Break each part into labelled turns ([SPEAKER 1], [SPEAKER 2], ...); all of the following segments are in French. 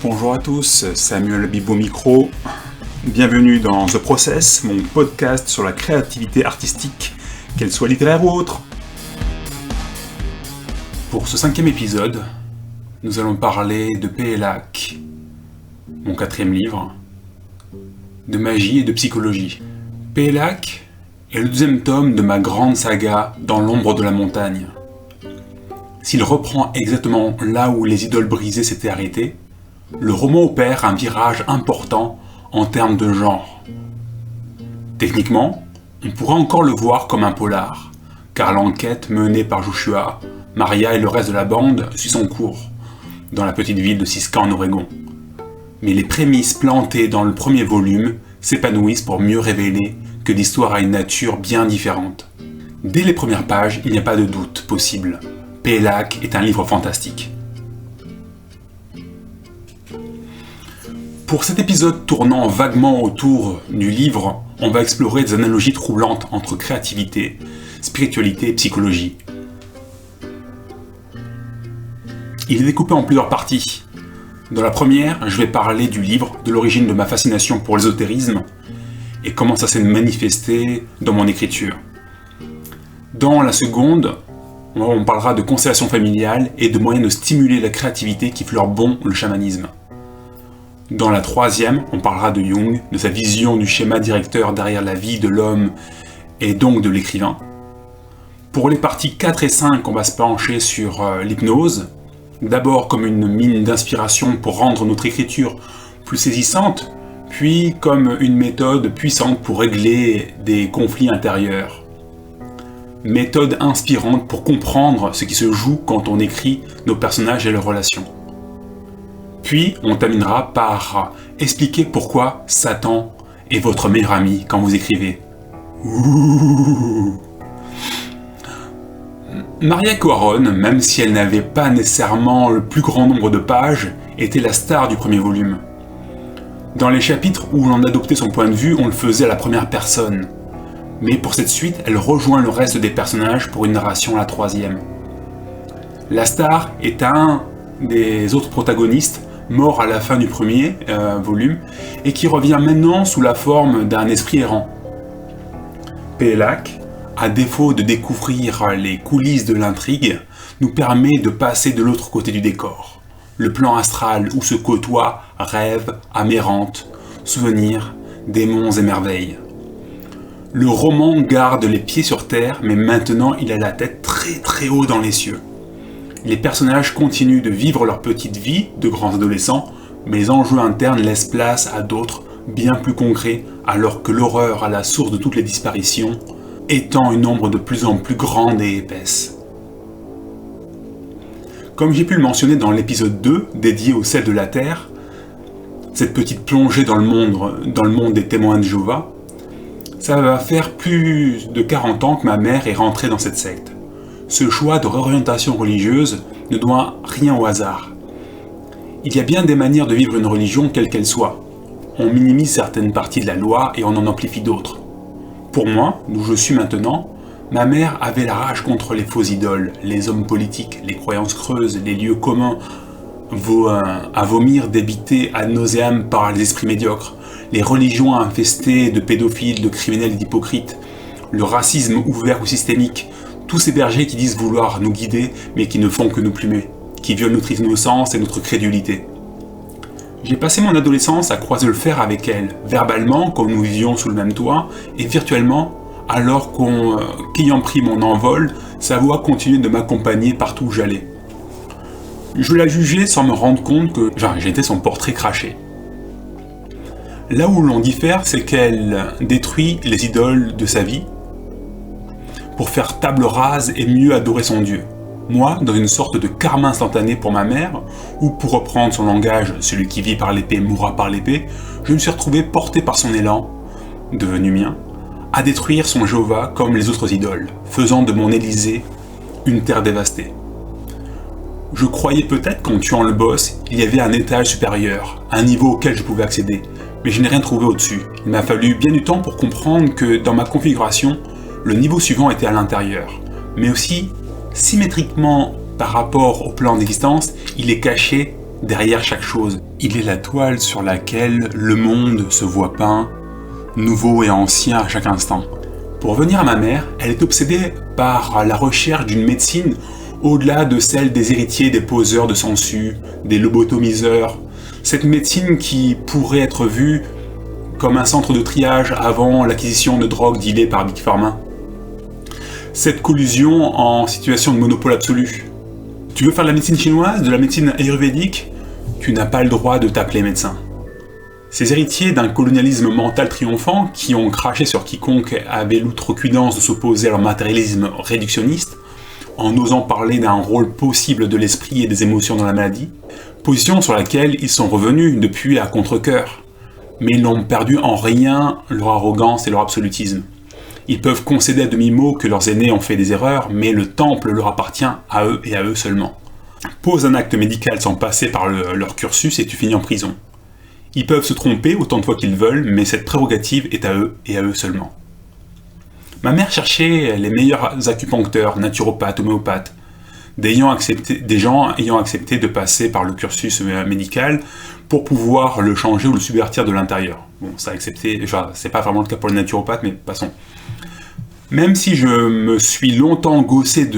[SPEAKER 1] Bonjour à tous, Samuel Bibot micro. Bienvenue dans The Process, mon podcast sur la créativité artistique, qu'elle soit littéraire ou autre. Pour ce 5e épisode, nous allons parler de Pélac, mon 4e livre, de magie et de psychologie. Pélac est le 2e tome de ma grande saga Dans l'ombre de la montagne. S'il reprend exactement là où les idoles brisées s'étaient arrêtées, le roman opère un virage important en termes de genre. Techniquement, on pourrait encore le voir comme un polar, car l'enquête menée par Joshua, Maria et le reste de la bande suit son cours, dans la petite ville de Siska en Oregon. Mais les prémices plantées dans le premier volume s'épanouissent pour mieux révéler que l'histoire a une nature bien différente. Dès les premières pages, il n'y a pas de doute possible. Pélac est un livre fantastique. Pour cet épisode tournant vaguement autour du livre, on va explorer des analogies troublantes entre créativité, spiritualité et psychologie. Il est découpé en plusieurs parties. Dans la première, je vais parler du livre, de l'origine de ma fascination pour l'ésotérisme et comment ça s'est manifesté dans mon écriture. Dans la seconde, on parlera de constellation familiale et de moyens de stimuler la créativité qui fleurent bon le chamanisme. Dans la troisième, on parlera de Jung, de sa vision du schéma directeur derrière la vie de l'homme et donc de l'écrivain. Pour les parties 4 et 5, on va se pencher sur l'hypnose, d'abord comme une mine d'inspiration pour rendre notre écriture plus saisissante, puis comme une méthode puissante pour régler des conflits intérieurs. Méthode inspirante pour comprendre ce qui se joue quand on écrit nos personnages et leurs relations. Puis, on terminera par expliquer pourquoi Satan est votre meilleur ami quand vous écrivez. Ouh. Maria Coaron, même si elle n'avait pas nécessairement le plus grand nombre de pages, était la star du premier volume. Dans les chapitres où l'on adoptait son point de vue, on le faisait à la première personne. Mais pour cette suite, elle rejoint le reste des personnages pour une narration à la troisième. La star est un des autres protagonistes, mort à la fin du premier volume, et qui revient maintenant sous la forme d'un esprit errant. Pélac, à défaut de découvrir les coulisses de l'intrigue, nous permet de passer de l'autre côté du décor, le plan astral où se côtoient rêves, amérantes, souvenirs, démons et merveilles. Le roman garde les pieds sur terre, mais maintenant il a la tête très très haut dans les cieux. Les personnages continuent de vivre leur petite vie de grands adolescents, mais les enjeux internes laissent place à d'autres bien plus concrets, alors que l'horreur à la source de toutes les disparitions étend une ombre de plus en plus grande et épaisse. Comme j'ai pu le mentionner dans l'épisode 2, dédié au sel de la Terre, cette petite plongée dans le monde des témoins de Jéhovah, ça va faire plus de 40 ans que ma mère est rentrée dans cette secte. Ce choix de réorientation religieuse ne doit rien au hasard. Il y a bien des manières de vivre une religion quelle qu'elle soit. On minimise certaines parties de la loi et on en amplifie d'autres. Pour moi, d'où je suis maintenant, ma mère avait la rage contre les faux idoles, les hommes politiques, les croyances creuses, les lieux communs à vomir débités ad nauseam par les esprits médiocres, les religions infestées de pédophiles, de criminels et d'hypocrites, le racisme ouvert ou systémique, tous ces bergers qui disent vouloir nous guider, mais qui ne font que nous plumer, qui violent notre innocence et notre crédulité. J'ai passé mon adolescence à croiser le fer avec elle, verbalement, quand nous vivions sous le même toit, et virtuellement, alors qu'ayant pris mon envol, sa voix continuait de m'accompagner partout où j'allais. Je la jugeais sans me rendre compte que j'étais son portrait craché. Là où l'on diffère, c'est qu'elle détruit les idoles de sa vie, pour faire table rase et mieux adorer son Dieu. Moi, dans une sorte de karma instantané pour ma mère, ou pour reprendre son langage, celui qui vit par l'épée mourra par l'épée, je me suis retrouvé porté par son élan, devenu mien, à détruire son Jéhovah comme les autres idoles, faisant de mon Élysée une terre dévastée. Je croyais peut-être qu'en tuant le boss, il y avait un étage supérieur, un niveau auquel je pouvais accéder, mais je n'ai rien trouvé au-dessus. Il m'a fallu bien du temps pour comprendre que dans ma configuration, le niveau suivant était à l'intérieur, mais aussi symétriquement par rapport au plan d'existence, il est caché derrière chaque chose. Il est la toile sur laquelle le monde se voit peint, nouveau et ancien à chaque instant. Pour revenir à ma mère, elle est obsédée par la recherche d'une médecine au-delà de celle des héritiers des poseurs de sangsues, des lobotomiseurs. Cette médecine qui pourrait être vue comme un centre de triage avant l'acquisition de drogues dealées par Big Pharma. Cette collusion en situation de monopole absolu. Tu veux faire de la médecine chinoise, de la médecine ayurvédique? Tu n'as pas le droit de t'appeler médecin. Ces héritiers d'un colonialisme mental triomphant, qui ont craché sur quiconque avait l'outrecuidance de s'opposer à leur matérialisme réductionniste, en osant parler d'un rôle possible de l'esprit et des émotions dans la maladie, position sur laquelle ils sont revenus depuis à contre-cœur, mais ils n'ont perdu en rien leur arrogance et leur absolutisme. Ils peuvent concéder à demi-mot que leurs aînés ont fait des erreurs, mais le temple leur appartient à eux et à eux seulement. Pose un acte médical sans passer par leur cursus et tu finis en prison. Ils peuvent se tromper autant de fois qu'ils veulent, mais cette prérogative est à eux et à eux seulement. Ma mère cherchait les meilleurs acupuncteurs, naturopathes, homéopathes, des gens ayant accepté de passer par le cursus médical pour pouvoir le changer ou le subvertir de l'intérieur. Bon, ça a accepté, c'est pas vraiment le cas pour les naturopathes, mais passons. Même si je me suis longtemps gaussé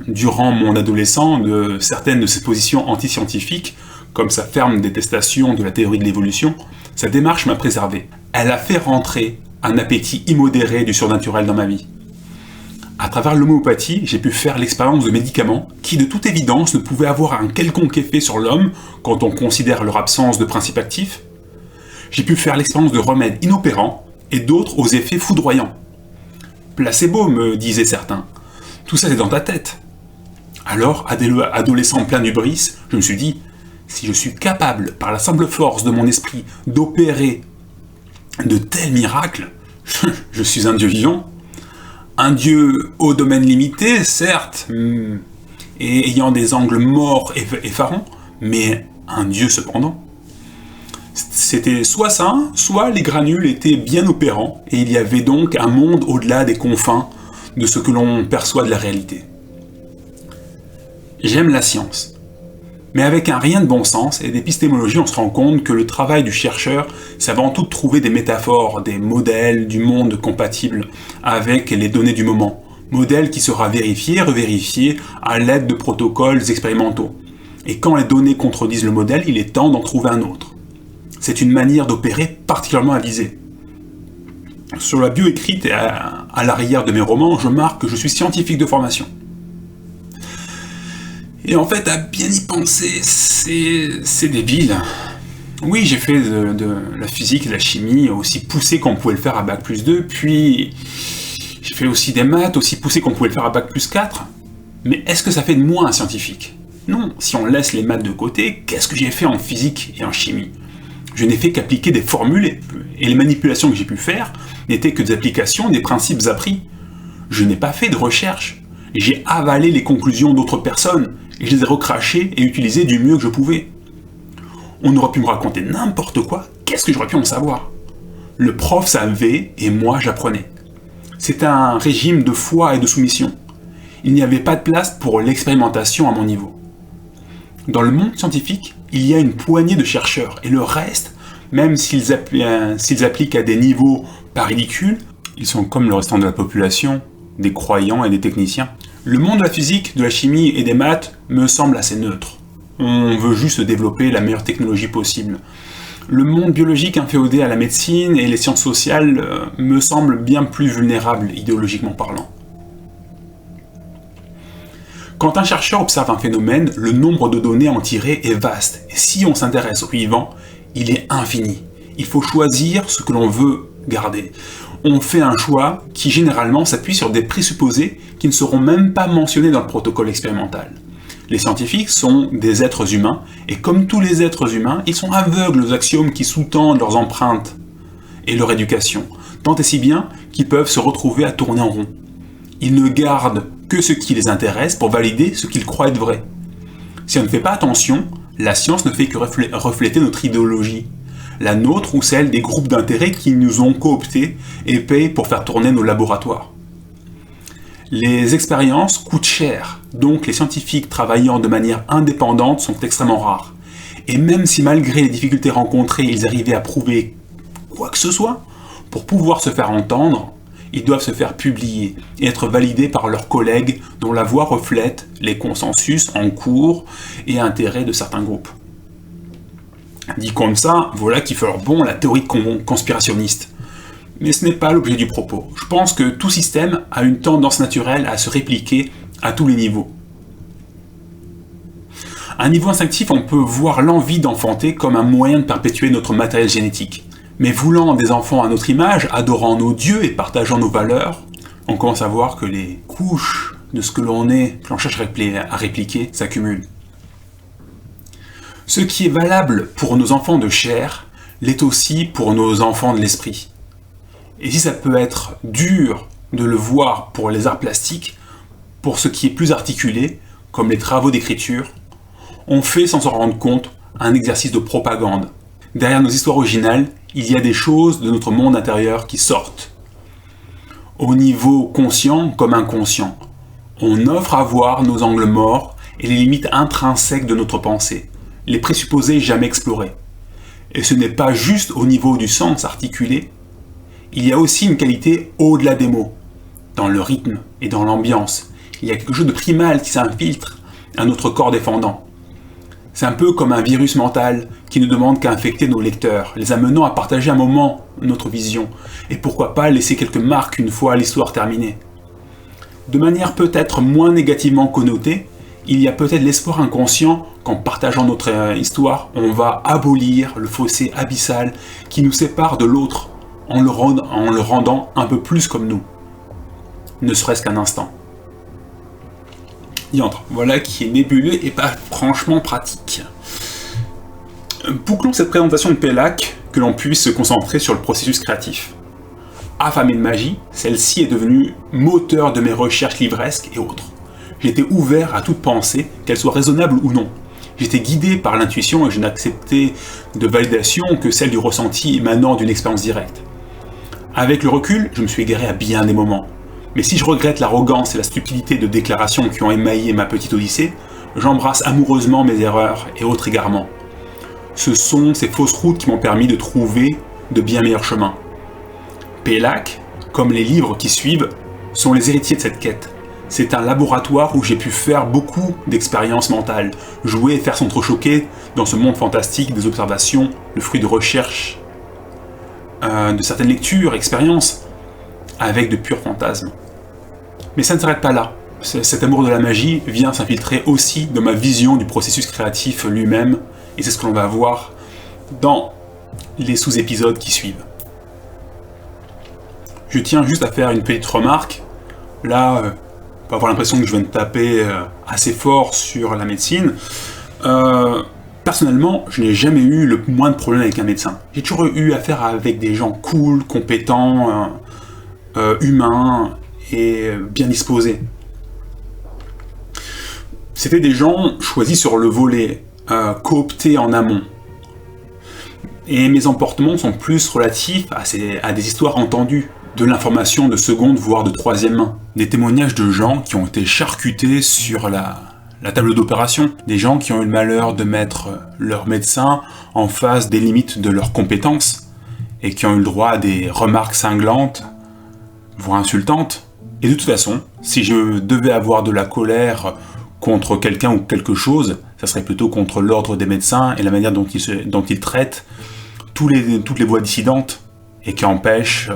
[SPEAKER 1] durant mon adolescent de certaines de ses positions anti-scientifiques, comme sa ferme détestation de la théorie de l'évolution, sa démarche m'a préservé. Elle a fait rentrer un appétit immodéré du surnaturel dans ma vie. À travers l'homéopathie, j'ai pu faire l'expérience de médicaments qui, de toute évidence, ne pouvaient avoir un quelconque effet sur l'homme quand on considère leur absence de principe actif. J'ai pu faire l'expérience de remèdes inopérants et d'autres aux effets foudroyants. Placebo, me disaient certains. Tout ça, c'est dans ta tête. Alors, adolescent plein d'hubris, je me suis dit, si je suis capable, par la simple force de mon esprit, d'opérer de tels miracles, je suis un dieu vivant. Un dieu au domaine limité, certes, et ayant des angles morts et effarants, mais un dieu cependant. C'était soit ça, soit les granules étaient bien opérants, et il y avait donc un monde au-delà des confins de ce que l'on perçoit de la réalité. J'aime la science. Mais avec un rien de bon sens et d'épistémologie, on se rend compte que le travail du chercheur, c'est avant tout de trouver des métaphores, des modèles du monde compatibles avec les données du moment. Modèle qui sera vérifié, revérifié à l'aide de protocoles expérimentaux. Et quand les données contredisent le modèle, il est temps d'en trouver un autre. C'est une manière d'opérer particulièrement avisée. Sur la bio écrite et à l'arrière de mes romans, je marque que je suis scientifique de formation. Et en fait, à bien y penser, c'est débile. Oui, j'ai fait de la physique et de la chimie aussi poussé qu'on pouvait le faire à Bac+2, puis j'ai fait aussi des maths aussi poussé qu'on pouvait le faire à Bac+4. Mais est-ce que ça fait de moi un scientifique? Non, si on laisse les maths de côté, qu'est-ce que j'ai fait en physique et en chimie? Je n'ai fait qu'appliquer des formules et les manipulations que j'ai pu faire n'étaient que des applications des principes appris. Je n'ai pas fait de recherche. J'ai avalé les conclusions d'autres personnes et je les ai recrachées et utilisées du mieux que je pouvais. On aurait pu me raconter n'importe quoi, qu'est-ce que j'aurais pu en savoir? Le prof savait et moi j'apprenais. C'était un régime de foi et de soumission. Il n'y avait pas de place pour l'expérimentation à mon niveau. Dans le monde scientifique, il y a une poignée de chercheurs et le reste, même s'ils appliquent à des niveaux pas ridicules, ils sont comme le restant de la population, des croyants et des techniciens. Le monde de la physique, de la chimie et des maths me semble assez neutre. On veut juste développer la meilleure technologie possible. Le monde biologique inféodé à la médecine et les sciences sociales me semble bien plus vulnérable idéologiquement parlant. Quand un chercheur observe un phénomène, le nombre de données à en tirer est vaste. Et si on s'intéresse au vivant, il est infini. Il faut choisir ce que l'on veut garder. On fait un choix qui généralement s'appuie sur des présupposés qui ne seront même pas mentionnés dans le protocole expérimental. Les scientifiques sont des êtres humains, et comme tous les êtres humains, ils sont aveugles aux axiomes qui sous-tendent leurs empreintes et leur éducation, tant et si bien qu'ils peuvent se retrouver à tourner en rond. Ils ne gardent que ce qui les intéresse pour valider ce qu'ils croient être vrai. Si on ne fait pas attention, la science ne fait que refléter notre idéologie, la nôtre ou celle des groupes d'intérêt qui nous ont cooptés et payent pour faire tourner nos laboratoires. Les expériences coûtent cher, donc les scientifiques travaillant de manière indépendante sont extrêmement rares. Et même si malgré les difficultés rencontrées, ils arrivaient à prouver quoi que ce soit, pour pouvoir se faire entendre, ils doivent se faire publier et être validés par leurs collègues dont la voix reflète les consensus en cours et intérêts de certains groupes. Dit comme ça, voilà qui fait leur bon la théorie conspirationniste. Mais ce n'est pas l'objet du propos. Je pense que tout système a une tendance naturelle à se répliquer à tous les niveaux. À un niveau instinctif, on peut voir l'envie d'enfanter comme un moyen de perpétuer notre matériel génétique. Mais voulant des enfants à notre image, adorant nos dieux et partageant nos valeurs, on commence à voir que les couches de ce que l'on est, que l'on cherche à répliquer, s'accumulent. Ce qui est valable pour nos enfants de chair, l'est aussi pour nos enfants de l'esprit. Et si ça peut être dur de le voir pour les arts plastiques, pour ce qui est plus articulé, comme les travaux d'écriture, on fait sans s'en rendre compte un exercice de propagande. Derrière nos histoires originales, il y a des choses de notre monde intérieur qui sortent. Au niveau conscient comme inconscient, on offre à voir nos angles morts et les limites intrinsèques de notre pensée, les présupposés jamais explorés. Et ce n'est pas juste au niveau du sens articulé, il y a aussi une qualité au-delà des mots, dans le rythme et dans l'ambiance. Il y a quelque chose de primal qui s'infiltre à notre corps défendant. C'est un peu comme un virus mental qui ne demande qu'à infecter nos lecteurs, les amenant à partager un moment notre vision, et pourquoi pas laisser quelques marques une fois l'histoire terminée. De manière peut-être moins négativement connotée, il y a peut-être l'espoir inconscient qu'en partageant notre histoire, on va abolir le fossé abyssal qui nous sépare de l'autre en le rendant un peu plus comme nous, ne serait-ce qu'un instant. Diantre, voilà qui est nébuleux et pas franchement pratique. Bouclons cette présentation de Pellac, que l'on puisse se concentrer sur le processus créatif. Affamé de magie, celle-ci est devenue moteur de mes recherches livresques et autres. J'étais ouvert à toute pensée, qu'elle soit raisonnable ou non. J'étais guidé par l'intuition et je n'acceptais de validation que celle du ressenti émanant d'une expérience directe. Avec le recul, je me suis égaré à bien des moments. Mais si je regrette l'arrogance et la stupidité de déclarations qui ont émaillé ma petite odyssée, j'embrasse amoureusement mes erreurs et autres égarements. Ce sont ces fausses routes qui m'ont permis de trouver de bien meilleurs chemins. Pellac, comme les livres qui suivent, sont les héritiers de cette quête. C'est un laboratoire où j'ai pu faire beaucoup d'expériences mentales, jouer et faire s'entrechoquer dans ce monde fantastique des observations, le fruit de recherches, de certaines lectures, expériences, avec de purs fantasmes. Mais ça ne s'arrête pas là. Cet amour de la magie vient s'infiltrer aussi dans ma vision du processus créatif lui-même, et c'est ce que l'on va voir dans les sous-épisodes qui suivent. Je tiens juste à faire une petite remarque. Là, on peut avoir l'impression que je viens de taper assez fort sur la médecine. Personnellement, je n'ai jamais eu le moins de problèmes avec un médecin. J'ai toujours eu affaire avec des gens cool, compétents, humains et bien disposés. C'était des gens choisis sur le volet, cooptés en amont. Et mes emportements sont plus relatifs à des histoires entendues, de l'information de seconde voire de troisième main. Des témoignages de gens qui ont été charcutés sur la table d'opération, des gens qui ont eu le malheur de mettre leur médecin en face des limites de leurs compétences et qui ont eu le droit à des remarques cinglantes, voire insultantes. Et de toute façon, si je devais avoir de la colère contre quelqu'un ou quelque chose, ça serait plutôt contre l'ordre des médecins et la manière dont ils traitent toutes les voies dissidentes et qui empêchent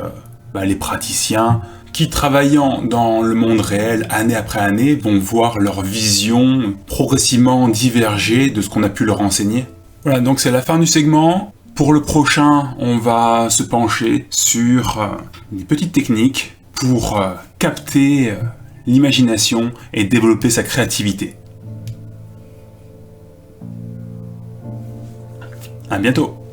[SPEAKER 1] les praticiens qui, travaillant dans le monde réel année après année, vont voir leur vision progressivement diverger de ce qu'on a pu leur enseigner. Voilà, donc c'est la fin du segment. Pour le prochain, on va se pencher sur des petites techniques pour capter l'imagination et développer sa créativité. À bientôt!